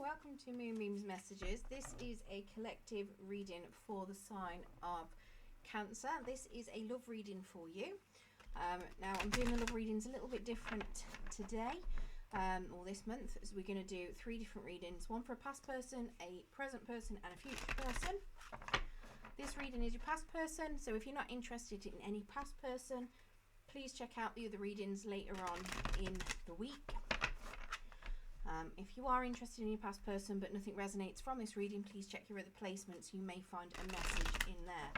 welcome to Moonbeam's Messages. This is a collective reading for the sign of Cancer. This is a love reading for you. Now I'm doing the love readings a little bit different today, or this month, as we're going to do 3 different readings. One for a past person, a present person and a future person. This reading is your past person, so if you're not interested in any past person, please check out the other readings later on in the week. If you are interested in your past person but nothing resonates from this reading, please check your other placements. You may find a message in there.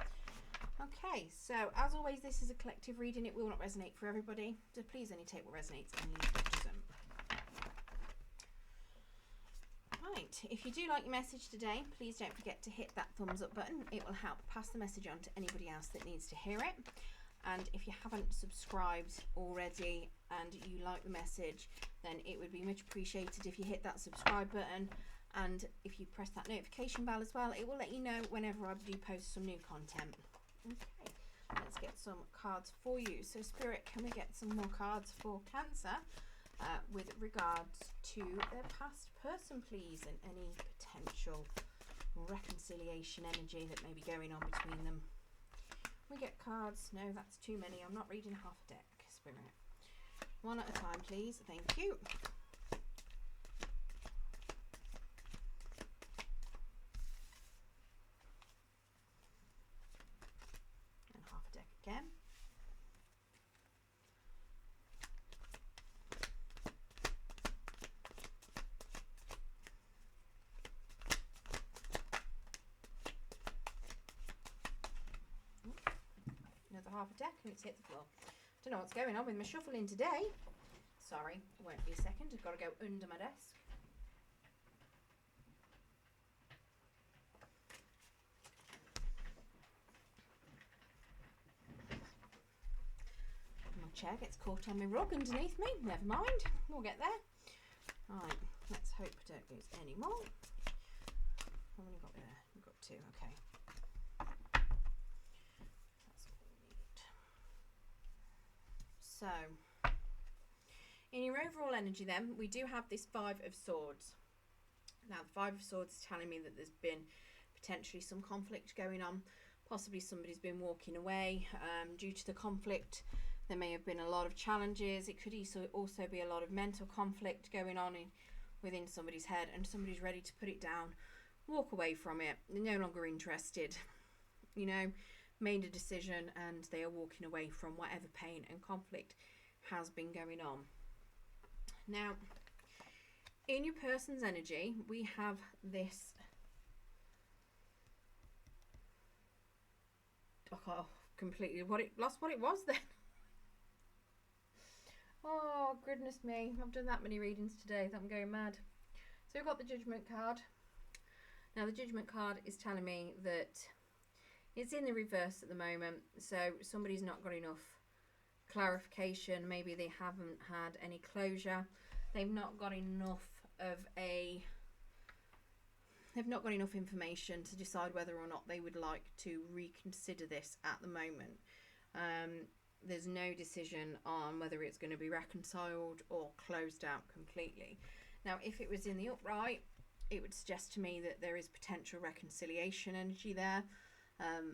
Okay, so as always, this is a collective reading. It will not resonate for everybody, so please only take what resonates and leave what doesn't. Right, if you do like your message today, please don't forget to hit that thumbs up button. It will help pass the message on to anybody else that needs to hear it. And if you haven't subscribed already and you like the message, then it would be much appreciated if you hit that subscribe button, and if you press that notification bell as well, it will let you know whenever I do post some new content. Okay, let's get some cards for you. So Spirit, can we get some more cards for Cancer with regards to their past person, please, and any potential reconciliation energy that may be going on between them? We get cards. No, that's too many. I'm not reading half a deck, Spirit. One at a time, please. Thank you. And half a deck again. Another half a deck and it's hit the floor. Don't know what's going on with my shuffling today. Sorry, it won't be a second. I've got to go under my desk. My chair gets caught on my rug underneath me. Never mind, we'll get there. Right, let's hope I don't lose any more. How many got there? We've got 2, okay. So, in your overall energy then, we do have this 5 of Swords. Now, the 5 of Swords is telling me that there's been potentially some conflict going on. Possibly somebody's been walking away. Due to the conflict, there may have been a lot of challenges. It could also be a lot of mental conflict going on within somebody's head, and somebody's ready to put it down, walk away from it. They're no longer interested, you know. Made a decision and they are walking away from whatever pain and conflict has been going on. Now, in your person's energy, we have this. Oh, completely lost what it was then. Oh, goodness me. I've done that many readings today that I'm going mad. So we've got the Judgment card. Now, the Judgment card is telling me that it's in the reverse at the moment, so somebody's not got enough clarification. Maybe they haven't had any closure. They've not got enough information to decide whether or not they would like to reconsider this at the moment. There's no decision on whether it's going to be reconciled or closed out completely. Now, if it was in the upright, it would suggest to me that there is potential reconciliation energy there.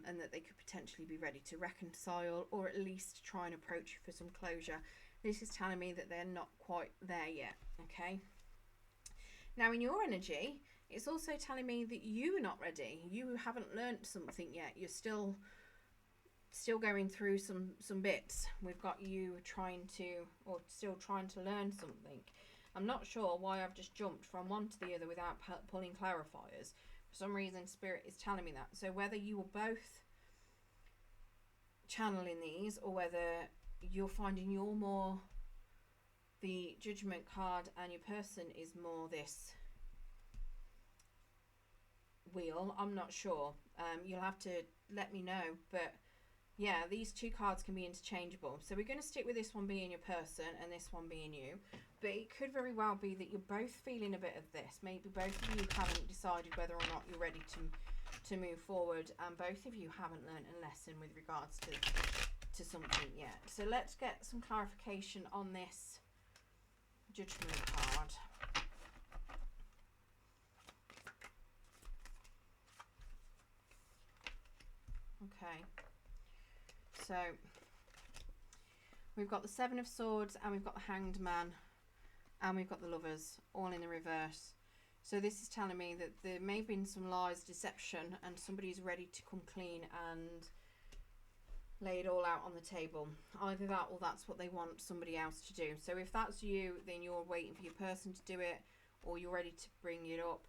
And that they could potentially be ready to reconcile, or at least try and approach you for some closure. This is telling me that they're not quite there yet, okay? Now, in your energy, it's also telling me that you are not ready. You haven't learnt something yet. You're still going through some bits. We've got you still trying to learn something. I'm not sure why I've just jumped from one to the other without pulling clarifiers. For some reason, Spirit is telling me that. So whether you were both channeling these, or whether you're finding you're more the Judgment card and your person is more this wheel, I'm not sure. You'll have to let me know. But yeah, these 2 cards can be interchangeable. So we're going to stick with this one being your person and this one being you. But it could very well be that you're both feeling a bit of this. Maybe both of you haven't decided whether or not you're ready to move forward, and both of you haven't learned a lesson with regards to something yet. So let's get some clarification on this Judgment card. Okay. So we've got the Seven of Swords, and we've got the Hanged Man, and we've got the Lovers, all in the reverse. So this is telling me that there may have been some lies, deception, and somebody's ready to come clean and lay it all out on the table. Either that, or that's what they want somebody else to do. So if that's you, then you're waiting for your person to do it, or you're ready to bring it up,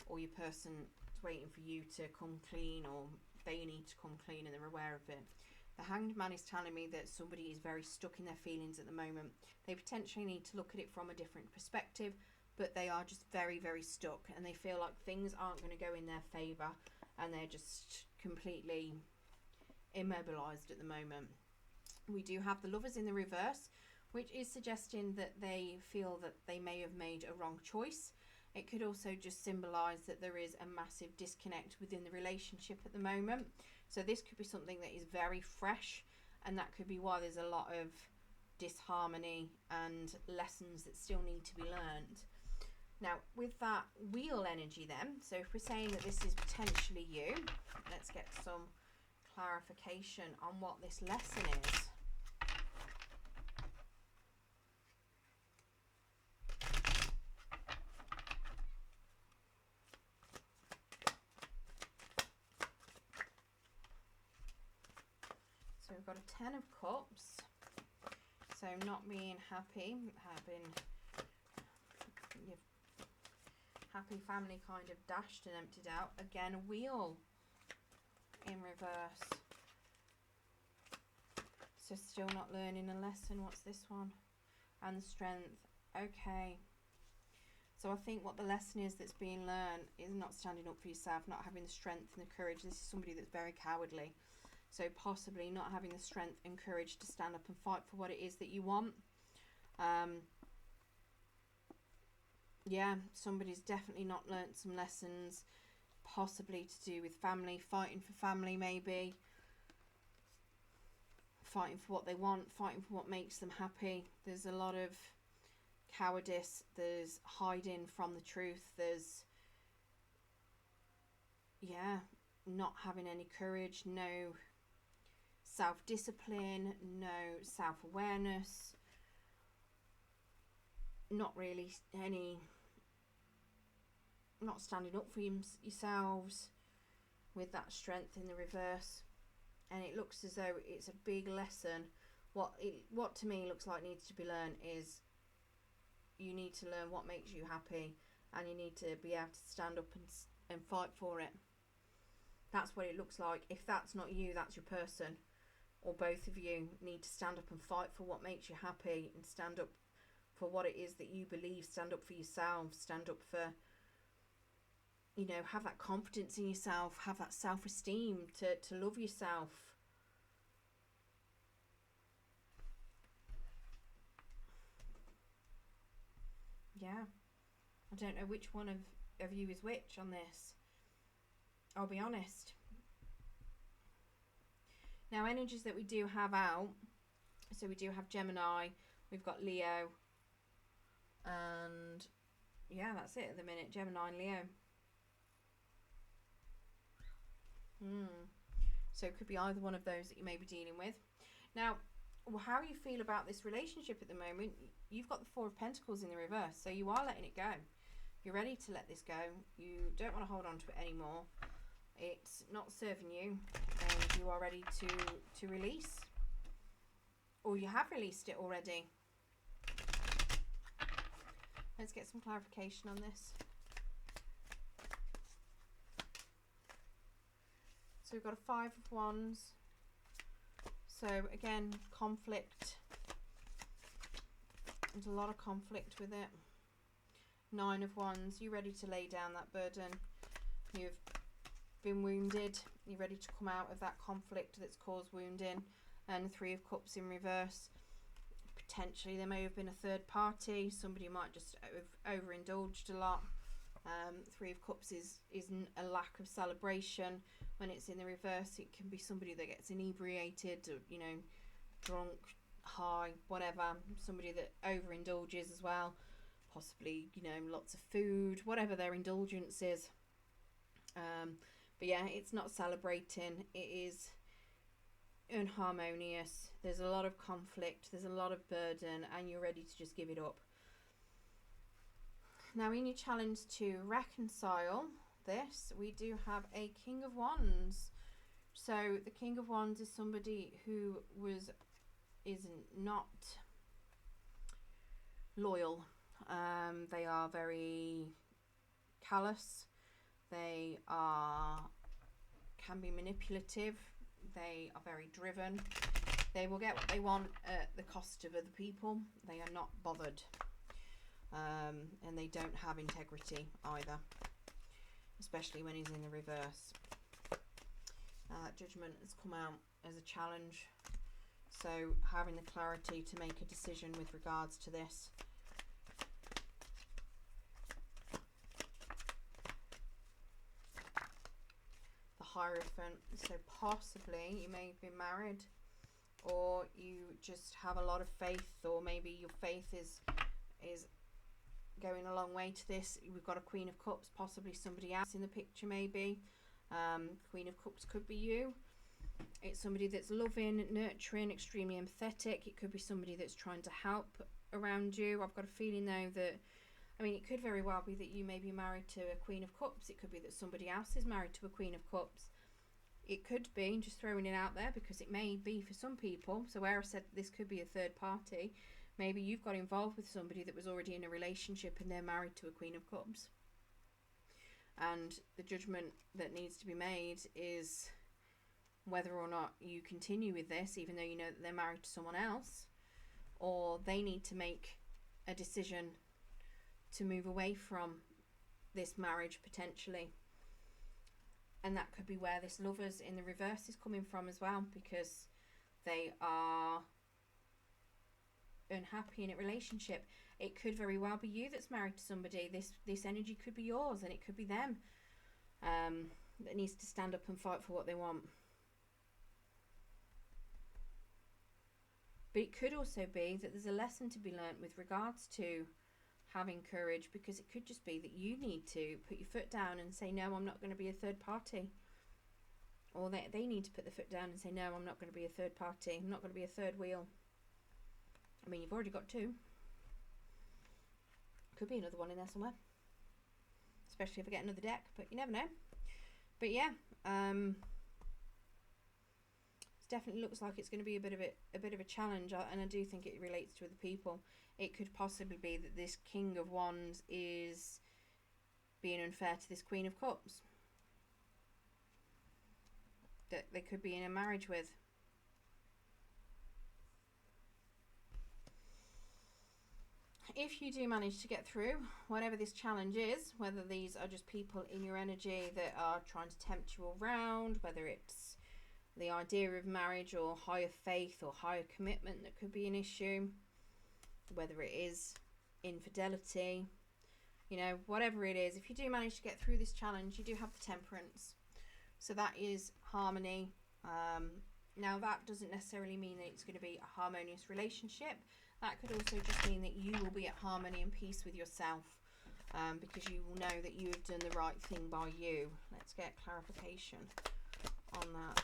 or your person is waiting for you to come clean, or they need to come clean and they're aware of it. The Hanged Man is telling me that somebody is very stuck in their feelings at the moment. They potentially need to look at it from a different perspective, but they are just very, very stuck, and they feel like things aren't going to go in their favour, and they're just completely immobilised at the moment. We do have the Lovers in the reverse, which is suggesting that they feel that they may have made a wrong choice. It could also just symbolise that there is a massive disconnect within the relationship at the moment. So this could be something that is very fresh, and that could be why there's a lot of disharmony and lessons that still need to be learned. Now, with that wheel energy then, so if we're saying that this is potentially you, let's get some clarification on what this lesson is. So we've got a Ten of Cups. So not being happy, having your happy family kind of dashed and emptied out. Again, a wheel in reverse. So still not learning a lesson. What's this one? And the Strength. Okay. So I think what the lesson is that's being learned is not standing up for yourself, not having the strength and the courage. This is somebody that's very cowardly. So possibly not having the strength and courage to stand up and fight for what it is that you want. Yeah, somebody's definitely not learnt some lessons, possibly to do with family, fighting for family maybe. Fighting for what they want, fighting for what makes them happy. There's a lot of cowardice, there's hiding from the truth, there's, yeah, not having any courage, no self-discipline, no self-awareness, not really any, not standing up for yourselves with that Strength in the reverse. And it looks as though it's a big lesson. What to me looks like needs to be learned is you need to learn what makes you happy, and you need to be able to stand up and fight for it. That's what it looks like. If that's not you, that's your person, or both of you need to stand up and fight for what makes you happy, and stand up for what it is that you believe. Stand up for yourself, stand up for, you know, have that confidence in yourself, have that self-esteem to love yourself. Yeah, I don't know which one of you is which on this, I'll be honest. Now, energies that we do have out, so we do have Gemini, we've got Leo, and yeah, that's it at the minute, Gemini and Leo. So it could be either one of those that you may be dealing with. Now, how you feel about this relationship at the moment, you've got the Four of Pentacles in the reverse, so you are letting it go. You're ready to let this go. You don't want to hold on to it anymore. It's not serving you, and you are ready to release, or you have released it already. Let's get some clarification on this. So we've got a Five of Wands. So again, conflict. There's a lot of conflict with it. Nine of Wands. You're ready to lay down that burden. You've been wounded. You're ready to come out of that conflict that's caused wounding. And Three of Cups in reverse. Potentially there may have been a third party. Somebody might just have overindulged a lot. Three of Cups is a lack of celebration. When it's in the reverse, it can be somebody that gets inebriated, or, you know, drunk, high, whatever. Somebody that overindulges as well. Possibly, you know, lots of food, whatever their indulgence is. But yeah, it's not celebrating. It is unharmonious. There's a lot of conflict, there's a lot of burden, and you're ready to just give it up. Now, in your challenge to reconcile this, we do have a King of Wands. So the King of Wands is somebody who is not loyal. They are very callous. They can be manipulative. They are very driven. They will get what they want at the cost of other people. They are not bothered. And they don't have integrity either, especially when he's in the reverse. Judgment has come out as a challenge, so having the clarity to make a decision with regards to this. The Hierophant, so possibly you may have been married, or you just have a lot of faith, or maybe your faith is going a long way to this. We've got a Queen of Cups, possibly somebody else in the picture maybe. Queen of Cups could be you. It's somebody that's loving, nurturing, extremely empathetic. It could be somebody that's trying to help around you. I've got a feeling though that, I mean, it could very well be that you may be married to a Queen of Cups. It could be that somebody else is married to a Queen of Cups. It could be, just throwing it out there because it may be for some people. So where I said this could be a third party, maybe you've got involved with somebody that was already in a relationship and they're married to a Queen of Cups. And the judgment that needs to be made is whether or not you continue with this, even though you know that they're married to someone else, or they need to make a decision to move away from this marriage potentially. And that could be where this Lovers in the reverse is coming from as well, because they are unhappy in a relationship. It could very well be you that's married to somebody. This energy could be yours, and it could be them that needs to stand up and fight for what they want. But it could also be that there's a lesson to be learnt with regards to having courage, because it could just be that you need to put your foot down and say, no, I'm not going to be a third party. Or they need to put their foot down and say, no, I'm not going to be a third party. I'm not going to be a third wheel. I mean, you've already got two. Could be another one in there somewhere. Especially if I get another deck, but you never know. But yeah, it definitely looks like it's going to be a bit of a challenge, and I do think it relates to other people. It could possibly be that this King of Wands is being unfair to this Queen of Cups that they could be in a marriage with. If you do manage to get through whatever this challenge is, whether these are just people in your energy that are trying to tempt you around, whether it's the idea of marriage or higher faith or higher commitment that could be an issue, whether it is infidelity, you know, whatever it is, if you do manage to get through this challenge, you do have the Temperance. So that is harmony. Now that doesn't necessarily mean that it's going to be a harmonious relationship. That could also just mean that you will be at harmony and peace with yourself, because you will know that you have done the right thing by you. Let's get clarification on that.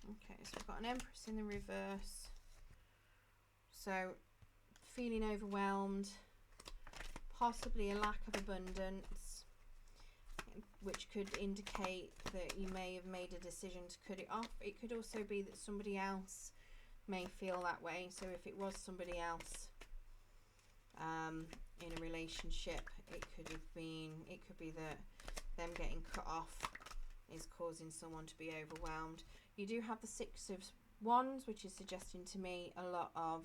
Okay, so we've got an Empress in the reverse. So feeling overwhelmed, possibly a lack of abundance, which could indicate that you may have made a decision to cut it off. It could also be that somebody else may feel that way. So if it was somebody else in a relationship, it could be that them getting cut off is causing someone to be overwhelmed. You do have the Six of Wands, which is suggesting to me a lot of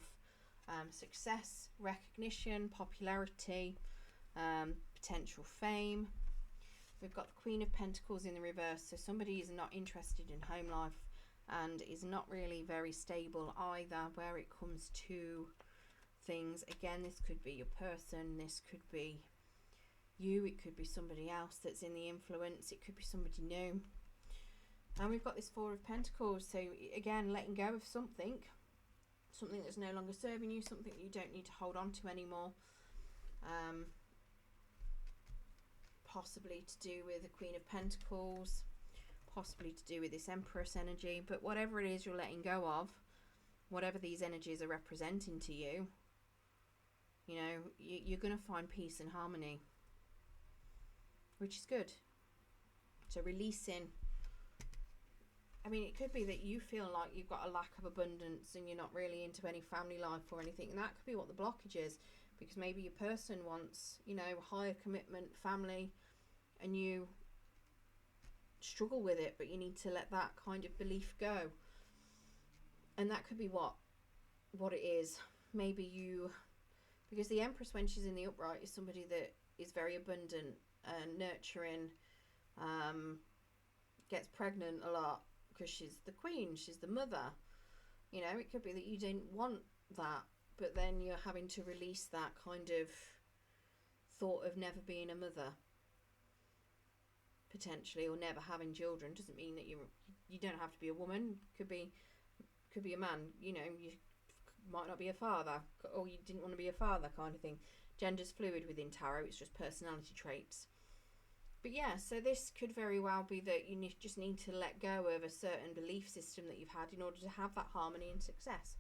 success, recognition, popularity, potential fame. We've got the Queen of Pentacles in the reverse, so somebody is not interested in home life and is not really very stable either where it comes to things. Again, this could be your person, this could be you, it could be somebody else that's in the influence, it could be somebody new. And we've got this Four of Pentacles, so again, letting go of something that's no longer serving you, something you don't need to hold on to anymore. possibly to do with the Queen of Pentacles, possibly to do with this Empress energy. But whatever it is you're letting go of, whatever these energies are representing to you, you know, you're going to find peace and harmony, which is good. So releasing, I mean, it could be that you feel like you've got a lack of abundance and you're not really into any family life or anything, and that could be what the blockage is, because maybe your person wants, you know, higher commitment, family, and you struggle with it, but you need to let that kind of belief go. And that could be what it is. Maybe you, because the Empress, when she's in the upright, is somebody that is very abundant and nurturing, gets pregnant a lot because she's the queen, she's the mother. You know, it could be that you didn't want that, but then you're having to release that kind of thought of never being a mother, potentially, or never having children. Doesn't mean that you don't have to be a woman. Could be a man. You know, you might not be a father, or you didn't want to be a father, kind of thing. Gender's fluid within tarot. It's just personality traits. But yeah, so this could very well be that you just need to let go of a certain belief system that you've had in order to have that harmony and success.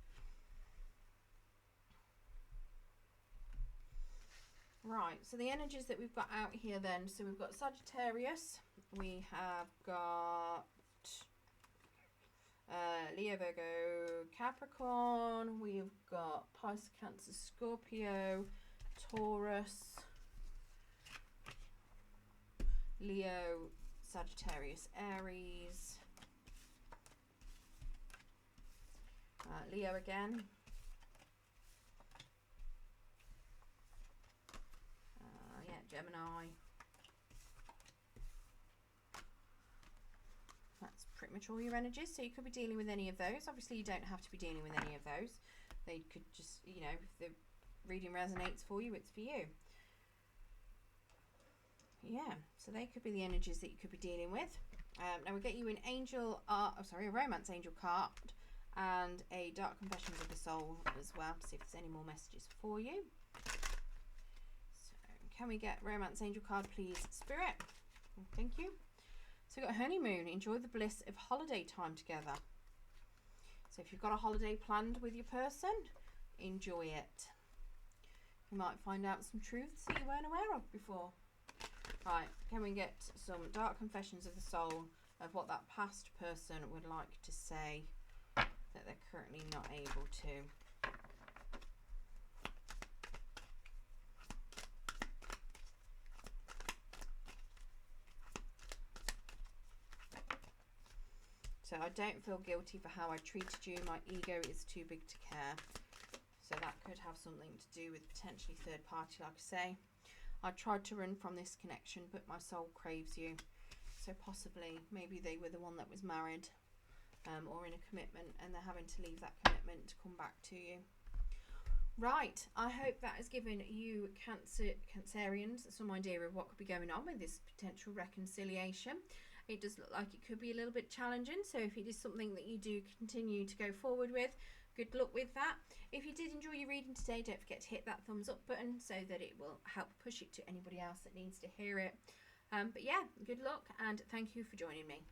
Right, so the energies that we've got out here then, so we've got Sagittarius, we have got Leo, Virgo, Capricorn, we've got Pisces, Cancer, Scorpio, Taurus, Leo, Sagittarius, Aries, Leo again, Gemini. That's pretty much all your energies, so you could be dealing with any of those. Obviously you don't have to be dealing with any of those. They could just, you know, if the reading resonates for you, it's for you. Yeah, so they could be the energies that you could be dealing with. Now we'll get you an angel, a romance angel card and a dark confessions of the soul as well, to see if there's any more messages for you. Can we get romance angel card, please, Spirit? Thank you. So we've got honeymoon. Enjoy the bliss of holiday time together. So if you've got a holiday planned with your person, enjoy it. You might find out some truths that you weren't aware of before. Right, can we get some dark confessions of the soul of what that past person would like to say that they're currently not able to? So I don't feel guilty for how I treated you. My ego is too big to care. So that could have something to do with potentially third party, like I say. I tried to run from this connection, but my soul craves you. So possibly, maybe they were the one that was married or in a commitment, and they're having to leave that commitment to come back to you. Right, I hope that has given you Cancerians some idea of what could be going on with this potential reconciliation. It does look like it could be a little bit challenging, so if it is something that you do continue to go forward with, good luck with that. If you did enjoy your reading today, don't forget to hit that thumbs up button so that it will help push it to anybody else that needs to hear it. But yeah, good luck and thank you for joining me.